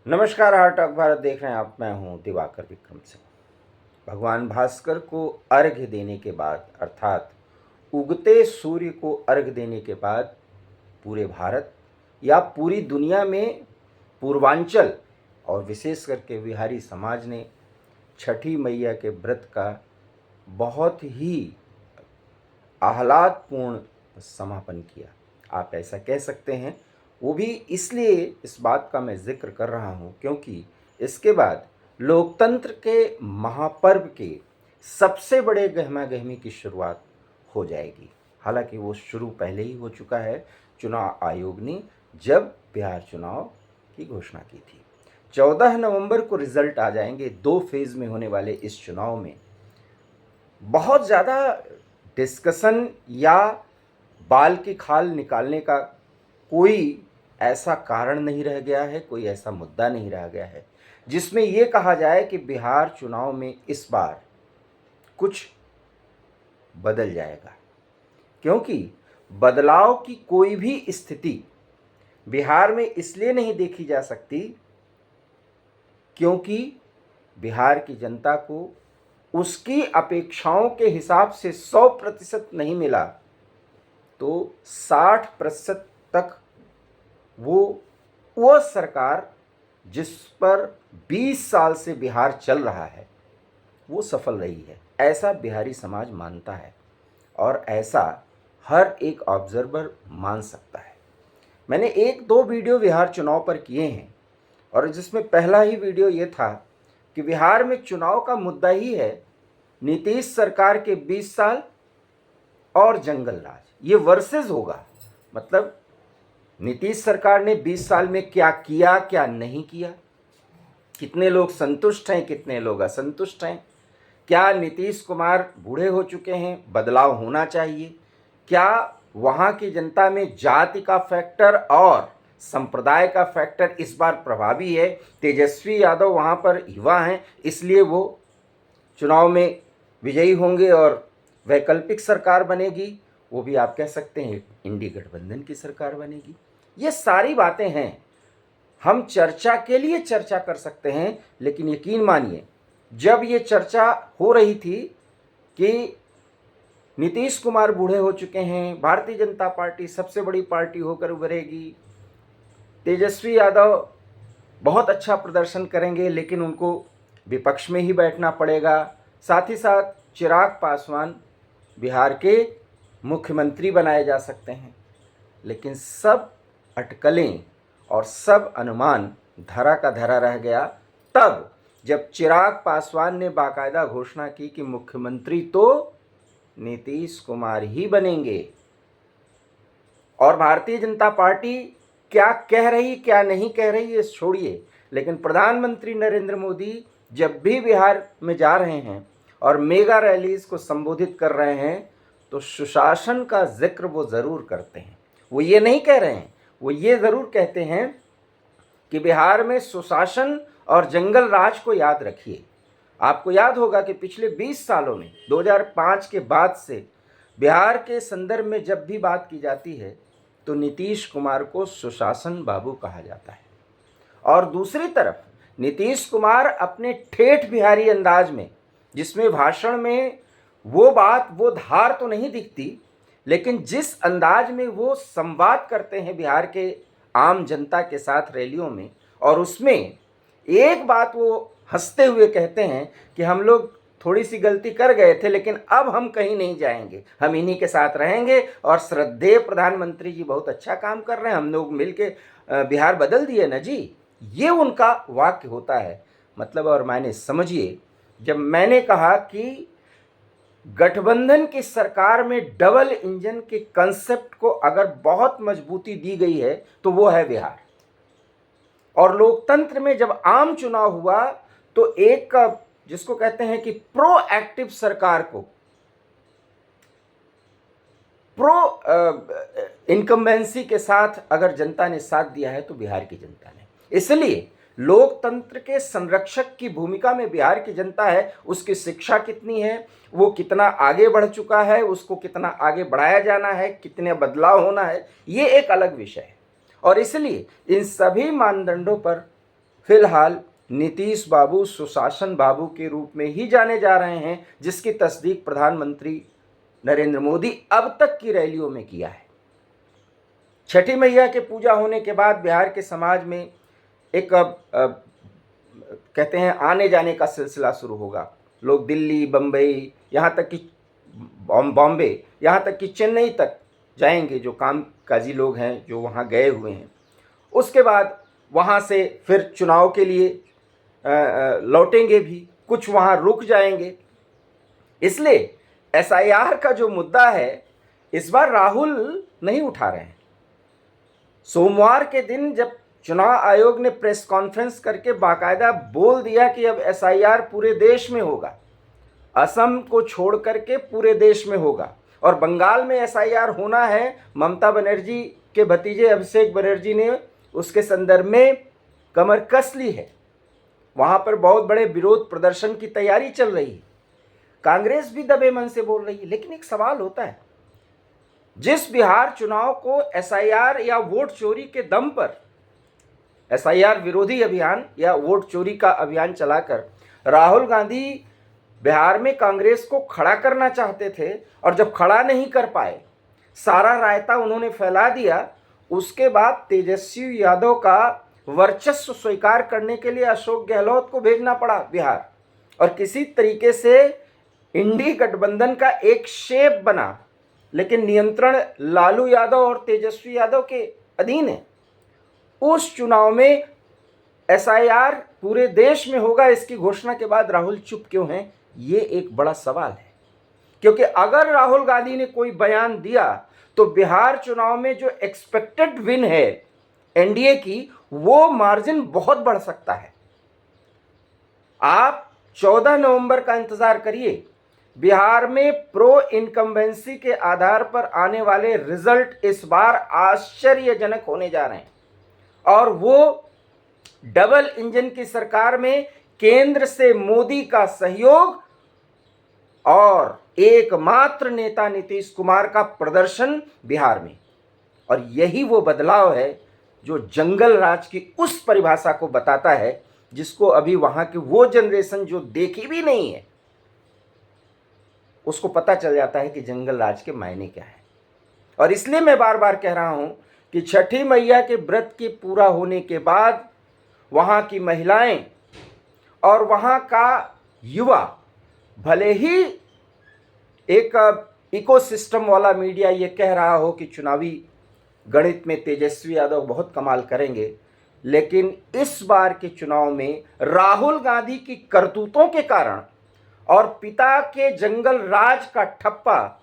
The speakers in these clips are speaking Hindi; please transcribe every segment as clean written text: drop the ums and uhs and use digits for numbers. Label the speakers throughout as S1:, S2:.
S1: नमस्कार, हार्ट टॉक भारत देख रहे हैं आप। मैं हूं दिवाकर विक्रम सिंह। भगवान भास्कर को अर्घ्य देने के बाद अर्थात उगते सूर्य को अर्घ्य देने के बाद पूरे भारत या पूरी दुनिया में पूर्वांचल और विशेष करके बिहारी समाज ने छठी मैया के व्रत का बहुत ही आह्लादपूर्ण समापन किया। आप ऐसा कह सकते हैं। वो भी इसलिए इस बात का मैं जिक्र कर रहा हूँ क्योंकि इसके बाद लोकतंत्र के महापर्व के सबसे बड़े गहमा गहमी की शुरुआत हो जाएगी। हालांकि वो शुरू पहले ही हो चुका है। चुनाव आयोग ने जब बिहार चुनाव की घोषणा की थी, 14 नवंबर को रिजल्ट आ जाएंगे। 2 फेज़ में होने वाले इस चुनाव में बहुत ज़्यादा डिस्कशन या बाल की खाल निकालने का कोई ऐसा कारण नहीं रह गया है, कोई ऐसा मुद्दा नहीं रह गया है जिसमें ये कहा जाए कि बिहार चुनाव में इस बार कुछ बदल जाएगा। क्योंकि बदलाव की कोई भी स्थिति बिहार में इसलिए नहीं देखी जा सकती क्योंकि बिहार की जनता को उसकी अपेक्षाओं के हिसाब से 100% नहीं मिला तो 60% तक वो सरकार जिस पर 20 साल से बिहार चल रहा है वो सफल रही है, ऐसा बिहारी समाज मानता है और ऐसा हर एक ऑब्जर्वर मान सकता है। मैंने 1-2 वीडियो बिहार चुनाव पर किए हैं और जिसमें पहला ही वीडियो ये था कि बिहार में चुनाव का मुद्दा ही है नीतीश सरकार के 20 साल और जंगल राज। ये वर्सेस होगा, मतलब नीतीश सरकार ने 20 साल में क्या किया क्या नहीं किया, कितने लोग संतुष्ट हैं कितने लोग असंतुष्ट हैं, क्या नीतीश कुमार बूढ़े हो चुके हैं, बदलाव होना चाहिए, क्या वहाँ की जनता में जाति का फैक्टर और संप्रदाय का फैक्टर इस बार प्रभावी है। तेजस्वी यादव वहाँ पर युवा हैं इसलिए वो चुनाव में विजयी होंगे और वैकल्पिक सरकार बनेगी, वो भी आप कह सकते हैं इंडी गठबंधन की सरकार बनेगी। ये सारी बातें हैं, हम चर्चा के लिए चर्चा कर सकते हैं। लेकिन यकीन मानिए जब ये चर्चा हो रही थी कि नीतीश कुमार बूढ़े हो चुके हैं, भारतीय जनता पार्टी सबसे बड़ी पार्टी होकर उभरेगी, तेजस्वी यादव बहुत अच्छा प्रदर्शन करेंगे लेकिन उनको विपक्ष में ही बैठना पड़ेगा, साथ ही साथ चिराग पासवान बिहार के मुख्यमंत्री बनाए जा सकते हैं, लेकिन सब अटकलें और सब अनुमान धरा का धरा रह गया तब जब चिराग पासवान ने बाकायदा घोषणा की कि मुख्यमंत्री तो नीतीश कुमार ही बनेंगे। और भारतीय जनता पार्टी क्या कह रही क्या नहीं कह रही ये छोड़िए, लेकिन प्रधानमंत्री नरेंद्र मोदी जब भी बिहार में जा रहे हैं और मेगा रैलीज को संबोधित कर रहे हैं तो सुशासन का जिक्र वो ज़रूर करते हैं। वो ये नहीं कह रहे हैं, वो ये ज़रूर कहते हैं कि बिहार में सुशासन और जंगल राज को याद रखिए। आपको याद होगा कि पिछले 20 सालों में 2005 के बाद से बिहार के संदर्भ में जब भी बात की जाती है तो नीतीश कुमार को सुशासन बाबू कहा जाता है। और दूसरी तरफ नीतीश कुमार अपने ठेठ बिहारी अंदाज में, जिसमें भाषण में वो बात वो धार तो नहीं दिखती, लेकिन जिस अंदाज में वो संवाद करते हैं बिहार के आम जनता के साथ रैलियों में, और उसमें एक बात वो हंसते हुए कहते हैं कि हम लोग थोड़ी सी गलती कर गए थे लेकिन अब हम कहीं नहीं जाएंगे, हम इन्हीं के साथ रहेंगे और श्रद्धेय प्रधानमंत्री जी बहुत अच्छा काम कर रहे हैं, हम लोग मिलके बिहार बदल दिए ना जी। ये उनका वाक्य होता है। मतलब और मायने समझिए, जब मैंने कहा कि गठबंधन की सरकार में डबल इंजन के कंसेप्ट को अगर बहुत मजबूती दी गई है तो वो है बिहार। और लोकतंत्र में जब आम चुनाव हुआ तो एक जिसको कहते हैं कि प्रोएक्टिव सरकार को इनकम्बेंसी के साथ अगर जनता ने साथ दिया है तो बिहार की जनता ने। इसलिए लोकतंत्र के संरक्षक की भूमिका में बिहार की जनता है। उसकी शिक्षा कितनी है, वो कितना आगे बढ़ चुका है, उसको कितना आगे बढ़ाया जाना है, कितने बदलाव होना है, ये एक अलग विषय है। और इसलिए इन सभी मानदंडों पर फिलहाल नीतीश बाबू सुशासन बाबू के रूप में ही जाने जा रहे हैं, जिसकी तस्दीक प्रधानमंत्री नरेंद्र मोदी अब तक की रैलियों में किया है। छठी मैया के पूजा होने के बाद बिहार के समाज में एक कहते हैं आने जाने का सिलसिला शुरू होगा। लोग दिल्ली, बम्बई, यहाँ तक कि बॉम्बे, यहाँ तक कि चेन्नई तक जाएंगे, जो कामकाजी लोग हैं जो वहाँ गए हुए हैं। उसके बाद वहाँ से फिर चुनाव के लिए लौटेंगे भी, कुछ वहाँ रुक जाएंगे। इसलिए एसआईआर का जो मुद्दा है इस बार राहुल नहीं उठा रहे हैं। सोमवार के दिन जब चुनाव आयोग ने प्रेस कॉन्फ्रेंस करके बाकायदा बोल दिया कि अब एसआईआर पूरे देश में होगा, असम को छोड़ करके पूरे देश में होगा, और बंगाल में एसआईआर होना है। ममता बनर्जी के भतीजे अभिषेक बनर्जी ने उसके संदर्भ में कमर कस ली है। वहाँ पर बहुत बड़े विरोध प्रदर्शन की तैयारी चल रही है। कांग्रेस भी दबे मन से बोल रही है। लेकिन एक सवाल होता है, जिस बिहार चुनाव को एसआईआर या वोट चोरी के दम पर, एसआईआर विरोधी अभियान या वोट चोरी का अभियान चलाकर राहुल गांधी बिहार में कांग्रेस को खड़ा करना चाहते थे, और जब खड़ा नहीं कर पाए, सारा रायता उन्होंने फैला दिया, उसके बाद तेजस्वी यादव का वर्चस्व स्वीकार करने के लिए अशोक गहलोत को भेजना पड़ा बिहार, और किसी तरीके से इंडी गठबंधन का एक शेप बना। लेकिन नियंत्रण लालू यादव और तेजस्वी यादव के अधीन है। उस चुनाव में एसआईआर पूरे देश में होगा, इसकी घोषणा के बाद राहुल चुप क्यों हैं, ये एक बड़ा सवाल है। क्योंकि अगर राहुल गांधी ने कोई बयान दिया तो बिहार चुनाव में जो एक्सपेक्टेड विन है एनडीए की, वो मार्जिन बहुत बढ़ सकता है। आप 14 नवंबर का इंतजार करिए। बिहार में प्रो इनकम्बेंसी के आधार पर आने वाले रिजल्ट इस बार आश्चर्यजनक होने जा रहे हैं, और वो डबल इंजन की सरकार में केंद्र से मोदी का सहयोग और एकमात्र नेता नीतीश कुमार का प्रदर्शन बिहार में। और यही वो बदलाव है जो जंगल राज की उस परिभाषा को बताता है जिसको अभी वहां की वो जनरेशन जो देखी भी नहीं है, उसको पता चल जाता है कि जंगल राज के मायने क्या है। और इसलिए मैं बार बार कह रहा हूं कि छठी मैया के व्रत के पूरा होने के बाद वहां की महिलाएं और वहां का युवा, भले ही एक इकोसिस्टम वाला मीडिया ये कह रहा हो कि चुनावी गणित में तेजस्वी यादव बहुत कमाल करेंगे, लेकिन इस बार के चुनाव में राहुल गांधी की करतूतों के कारण और पिता के जंगल राज का ठप्पा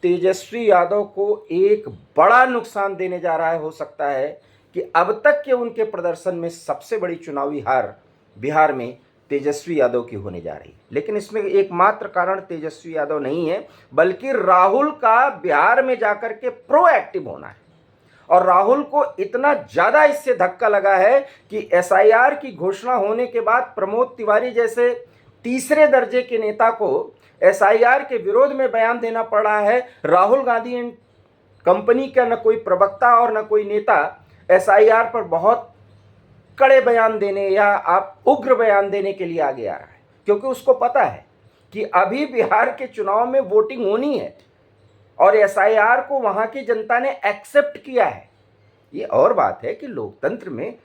S1: तेजस्वी यादव को एक बड़ा नुकसान देने जा रहा है। हो सकता है कि अब तक के उनके प्रदर्शन में सबसे बड़ी चुनावी हार बिहार में तेजस्वी यादव की होने जा रही है। लेकिन इसमें एकमात्र कारण तेजस्वी यादव नहीं है, बल्कि राहुल का बिहार में जाकर के प्रोएक्टिव होना है। और राहुल को इतना ज़्यादा इससे धक्का लगा है कि एसआईआर की घोषणा होने के बाद प्रमोद तिवारी जैसे तीसरे दर्जे के नेता को एसआईआर के विरोध में बयान देना पड़ रहा है। राहुल गांधी एंड कंपनी का न कोई प्रवक्ता और न कोई नेता एसआईआर पर बहुत कड़े बयान देने या आप उग्र बयान देने के लिए आगे आ रहा है, क्योंकि उसको पता है कि अभी बिहार के चुनाव में वोटिंग होनी है और एसआईआर को वहां की जनता ने एक्सेप्ट किया है। ये और बात है कि लोकतंत्र में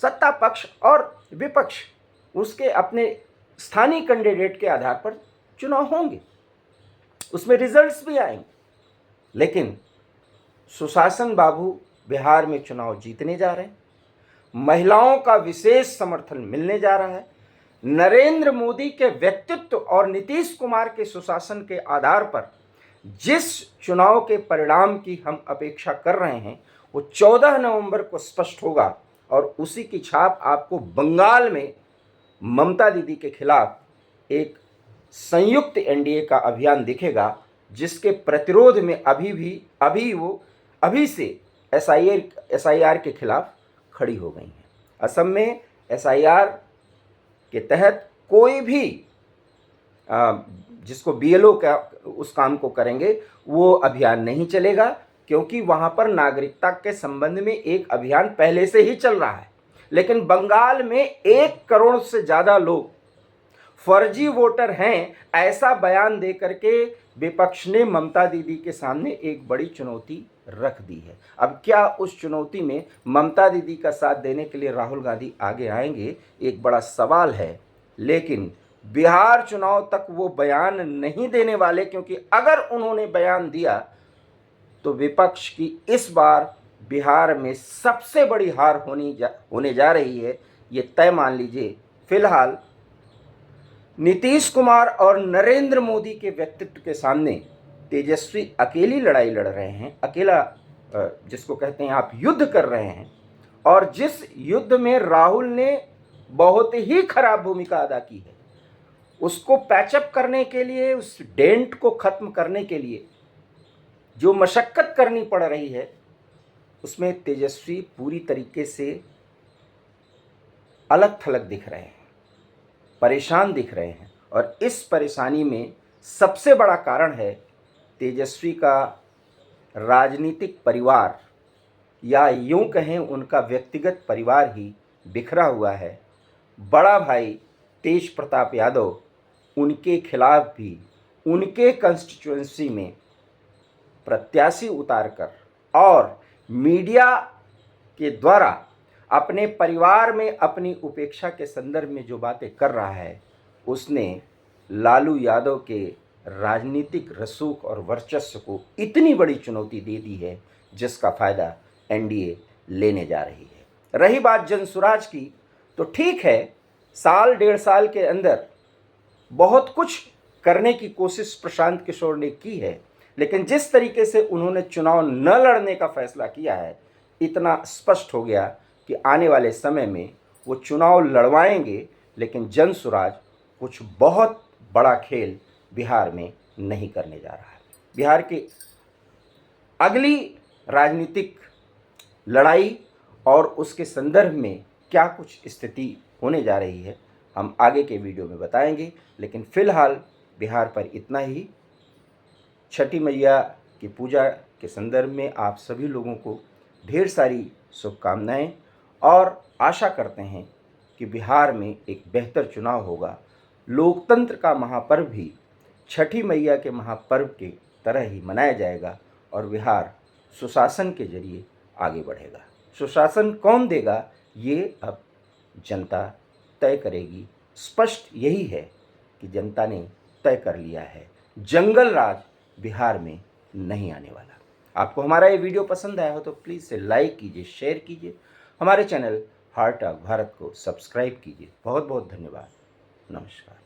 S1: सत्ता पक्ष और विपक्ष उसके अपने स्थानीय कैंडिडेट के आधार पर चुनाव होंगे, उसमें रिजल्ट्स भी आएंगे। लेकिन सुशासन बाबू बिहार में चुनाव जीतने जा रहे हैं, महिलाओं का विशेष समर्थन मिलने जा रहा है। नरेंद्र मोदी के व्यक्तित्व और नीतीश कुमार के सुशासन के आधार पर जिस चुनाव के परिणाम की हम अपेक्षा कर रहे हैं वो 14 नवंबर को स्पष्ट होगा, और उसी की छाप आपको बंगाल में ममता दीदी के खिलाफ एक संयुक्त एनडीए का अभियान दिखेगा, जिसके प्रतिरोध में अभी से एसआईआर के खिलाफ खड़ी हो गई हैं। असम में एसआईआर के तहत कोई भी जिसको बीएलओ का उस काम को करेंगे वो अभियान नहीं चलेगा, क्योंकि वहाँ पर नागरिकता के संबंध में एक अभियान पहले से ही चल रहा है। लेकिन बंगाल में 1 करोड़ से ज़्यादा लोग फर्जी वोटर हैं, ऐसा बयान दे करके विपक्ष ने ममता दीदी के सामने एक बड़ी चुनौती रख दी है। अब क्या उस चुनौती में ममता दीदी का साथ देने के लिए राहुल गांधी आगे आएंगे, एक बड़ा सवाल है। लेकिन बिहार चुनाव तक वो बयान नहीं देने वाले, क्योंकि अगर उन्होंने बयान दिया तो विपक्ष की इस बार बिहार में सबसे बड़ी हार होने जा रही है, ये तय मान लीजिए। फिलहाल नीतीश कुमार और नरेंद्र मोदी के व्यक्तित्व के सामने तेजस्वी अकेली लड़ाई लड़ रहे हैं, अकेला जिसको कहते हैं आप युद्ध कर रहे हैं। और जिस युद्ध में राहुल ने बहुत ही खराब भूमिका अदा की है, उसको पैचअप करने के लिए, उस डेंट को खत्म करने के लिए जो मशक्कत करनी पड़ रही है, उसमें तेजस्वी पूरी तरीके से अलग थलग दिख रहे हैं, परेशान दिख रहे हैं। और इस परेशानी में सबसे बड़ा कारण है तेजस्वी का राजनीतिक परिवार, या यूं कहें उनका व्यक्तिगत परिवार ही बिखरा हुआ है। बड़ा भाई तेज प्रताप यादव उनके खिलाफ भी उनके कंस्टिट्यूएंसी में प्रत्याशी उतारकर और मीडिया के द्वारा अपने परिवार में अपनी उपेक्षा के संदर्भ में जो बातें कर रहा है, उसने लालू यादव के राजनीतिक रसूख और वर्चस्व को इतनी बड़ी चुनौती दे दी है, जिसका फ़ायदा एनडीए लेने जा रही है। रही बात जनसुराज की, तो ठीक है, साल 1.5 साल के अंदर बहुत कुछ करने की कोशिश प्रशांत किशोर ने की है, लेकिन जिस तरीके से उन्होंने चुनाव न लड़ने का फैसला किया है, इतना स्पष्ट हो गया कि आने वाले समय में वो चुनाव लड़वाएंगे, लेकिन जनसुराज कुछ बहुत बड़ा खेल बिहार में नहीं करने जा रहा है। बिहार की अगली राजनीतिक लड़ाई और उसके संदर्भ में क्या कुछ स्थिति होने जा रही है, हम आगे के वीडियो में बताएंगे। लेकिन फिलहाल बिहार पर इतना ही। छठी मैया की पूजा के संदर्भ में आप सभी लोगों को ढेर सारी शुभकामनाएं, और आशा करते हैं कि बिहार में एक बेहतर चुनाव होगा। लोकतंत्र का महापर्व भी छठी मैया के महापर्व के तरह ही मनाया जाएगा, और बिहार सुशासन के जरिए आगे बढ़ेगा। सुशासन कौन देगा, ये अब जनता तय करेगी। स्पष्ट यही है कि जनता ने तय कर लिया है, जंगल राज बिहार में नहीं आने वाला। आपको हमारा ये वीडियो पसंद आया हो तो प्लीज़ से लाइक कीजिए, शेयर कीजिए, हमारे चैनल हार्ट ऑफ भारत को सब्सक्राइब कीजिए। बहुत बहुत धन्यवाद। नमस्कार।